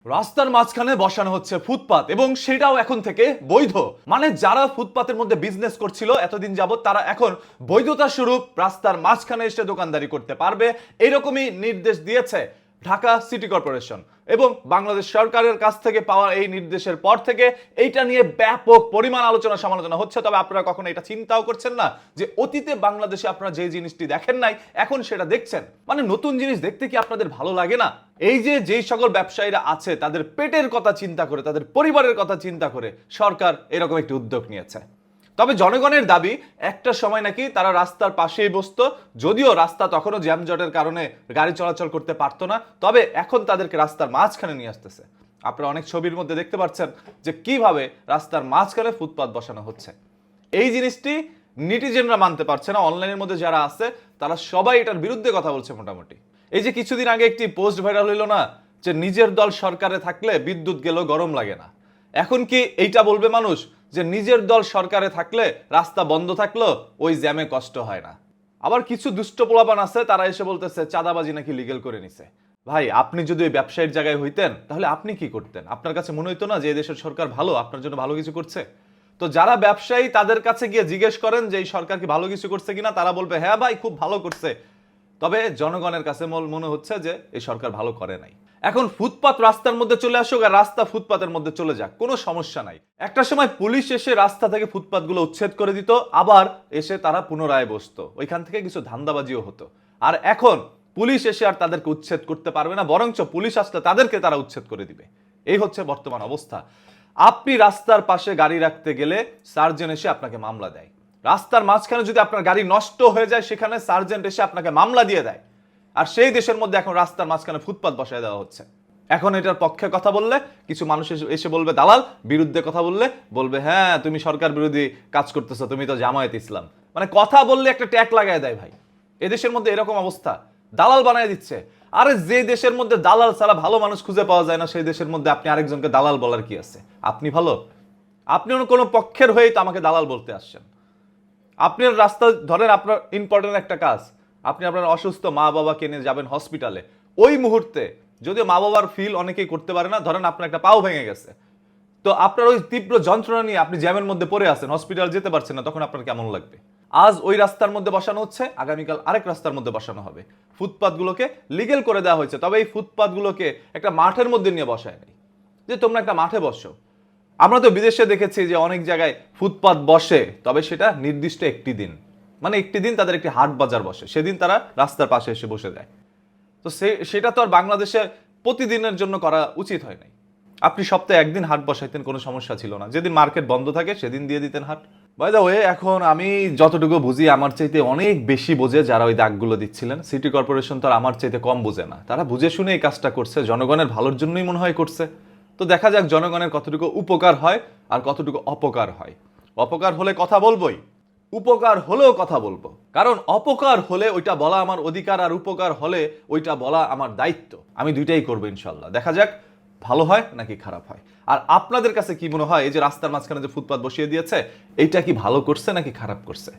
রাস্তার মাঝখানে বসানো হচ্ছে ফুটপাত এবং সেটাও এখন থেকে বৈধ। মানে যারা ফুটপাতের মধ্যে বিজনেস করছিল এতদিন যাবত তারা এখন বৈধতা স্বরূপ রাস্তার মাঝখানে এসে দোকানদারি করতে পারবে, এরকমই নির্দেশ দিয়েছে ঢাকা সিটি কর্পোরেশন। এবং বাংলাদেশ সরকারের কাছ থেকে পাওয়া এই নির্দেশের পর থেকে এইটা নিয়ে ব্যাপক পরিমাণ আলোচনা সমালোচনা হচ্ছে। তবে আপনারা কখনো এটা চিন্তাও করছেন না যে অতীতে বাংলাদেশে আপনারা যে জিনিসটি দেখেন নাই এখন সেটা দেখছেন। মানে নতুন জিনিস দেখতে কি আপনাদের ভালো লাগে না? এই যে যেই সকল ব্যবসায়ীরা আছে তাদের পেটের কথা চিন্তা করে, তাদের পরিবারের কথা চিন্তা করে সরকার এরকম একটি উদ্যোগ নিয়েছে। তবে জনগণের দাবি একটা সময় নাকি তারা রাস্তার পাশেই বসতো, যদিও রাস্তা তখনও জ্যামজটের কারণে গাড়ি চলাচল করতে পারতো না। তবে এখন তাদেরকে রাস্তার মাঝখানে নিয়ে আসতেছে। আপনারা অনেক ছবির মধ্যে দেখতে পাচ্ছেন যে কিভাবে রাস্তার মাঝখানে ফুটপাত বসানো হচ্ছে। এই জিনিসটি নেটিজেনরা মানতে পারছে না। অনলাইনের মধ্যে যারা আছে তারা সবাই এটার বিরুদ্ধে কথা বলছে মোটামুটি। এই যে কিছুদিন আগে একটি পোস্ট ভাইরাল হইল না, যে নিজের দল সরকারে থাকলে বিদ্যুৎ গেলেও গরম লাগে না। এখন কি এইটা বলবে মানুষ যে নিজের দল সরকারে থাকলে রাস্তা বন্ধ থাকলো ওই জ্যামে কষ্ট হয় না? আবার কিছু দুষ্ট পোলাপান আছে তারা এসে বলতেছে চাঁদাবাজি নাকি লিগেল করে নিছে। ভাই, আপনি যদি ওই ব্যবসায়ীর জায়গায় হইতেন তাহলে আপনি কি করতেন? আপনার কাছে মনে হইতো না যে এই দেশের সরকার ভালো, আপনার জন্য ভালো কিছু করছে? তো যারা ব্যবসায়ী তাদের কাছে গিয়ে জিজ্ঞেস করেন যে এই সরকার কি ভালো কিছু করছে কিনা, তারা বলবে হ্যাঁ ভাই খুব ভালো করছে। তবে জনগণের কাছে মনে হচ্ছে যে এই সরকার ভালো করে নাই। এখন ফুটপাত রাস্তার মধ্যে চলে আসুক আর রাস্তা ফুটপাতের মধ্যে চলে যাক, কোনো সমস্যা নাই। একটা সময় পুলিশ এসে রাস্তা থেকে ফুটপাতগুলো উচ্ছেদ করে দিত, আবার এসে তারা পুনরায় বসতো, ওইখান থেকে কিছু ধান্দাবাজিও হতো। আর এখন পুলিশ এসে আর তাদেরকে উচ্ছেদ করতে পারবে না, বরঞ্চ পুলিশ আসলে তাদেরকে তারা উচ্ছেদ করে দিবে। এই হচ্ছে বর্তমান অবস্থা। আপনি রাস্তার পাশে গাড়ি রাখতে গেলে সার্জেন্ট এসে আপনাকে মামলা দেয়। রাস্তার মাঝখানে যদি আপনার গাড়ি নষ্ট হয়ে যায় সেখানে সার্জেন্ট এসে আপনাকে মামলা দিয়ে দেয়। আর সেই দেশের মধ্যে এখন রাস্তার মাঝখানে ফুটপাত বসায় দেওয়া হচ্ছে। এখন এটার পক্ষে কথা বললে কিছু মানুষ এসে বলবে দালাল, বিরুদ্ধে কথা বললে বলবে হ্যাঁ তুমি সরকার বিরোধী কাজ করতেছো, তুমি তো জামায়াত ইসলাম। মানে কথা বললে একটা ট্যাগ লাগায় দেয়। ভাই, এদেশের মধ্যে এরকম অবস্থা, দালাল বানায় দিচ্ছে। আরে যে দেশের মধ্যে দালাল ছাড়া ভালো মানুষ খুঁজে পাওয়া যায় না সেই দেশের মধ্যে আপনি আরেকজনকে দালাল বলার কি আছে? আপনি ভালো? আপনি কোনো পক্ষের হয়েই তো আমাকে দালাল বলতে আসছেন। আপনি রাস্তা ধরেন, আপনার ইম্পর্টেন্ট একটা কাজ, আপনি আপনার অসুস্থ মা বাবাকে নিয়ে যাবেন হসপিটালে। ওই মুহূর্তে যদিও মা বাবার ফিল অনেকেই করতে পারে না, ধরেন আপনার একটা পাও ভেঙে গেছে, তো আপনার ওই তীব্র যন্ত্রণা নিয়ে আপনি জ্যামের মধ্যে পড়ে আছেন, হসপিটাল যেতে পারছেন না, তখন আপনার কেমন লাগবে? আজ ওই রাস্তার মধ্যে বসানো হচ্ছে, আগামীকাল আরেক রাস্তার মধ্যে বসানো হবে। ফুটপাতগুলোকে লিগেল করে দেওয়া হয়েছে, তবে এই ফুটপাতগুলোকে একটা মাঠের মধ্যে নিয়ে বসায় নাই যে তোমরা একটা মাঠে বসো। আমরা তো বিদেশে দেখেছি যে অনেক জায়গায় ফুটপাত বসে, তবে সেটা নির্দিষ্ট একটি দিন, মানে একটি দিন তাদের একটি হাট বাজার বসে, সেদিন তারা রাস্তার পাশে এসে বসে যায়। তো সেটা তো আর বাংলাদেশে প্রতিদিনের জন্য করা উচিত হয় নাই। আপনি সপ্তাহে একদিন হাট বসাইতেন, কোনো সমস্যা ছিল না। যেদিন মার্কেট বন্ধ থাকে সেদিন দিয়ে দিতেন হাট। বাই দ্য ওয়ে, এখন আমি যতটুকু বুঝি আমার চাইতে অনেক বেশি বোঝে যারা ওই দাগগুলো দিচ্ছিলেন। সিটি কর্পোরেশন তো আর আমার চাইতে কম বোঝে না, তারা বুঝে শুনে এই কাজটা করছে, জনগণের ভালোর জন্যই মনে হয় করছে। তো দেখা যাক জনগণের কতটুকু উপকার হয় আর কতটুকু অপকার হয়। অপকার হলে কথা বলবোই, উপকার হলেও কথা বলবো, কারণ অপকার হলে ওইটা বলা আমার অধিকার, আর উপকার হলে ওইটা বলা আমার দায়িত্ব। আমি দুইটাই করবো ইনশাল্লাহ। দেখা যাক ভালো হয় নাকি খারাপ হয়। আর আপনাদের কাছে কি মনে হয় এই যে রাস্তার মাঝখানে যে ফুটপাত বসিয়ে দিয়েছে, এইটা কি ভালো করছে নাকি খারাপ করছে?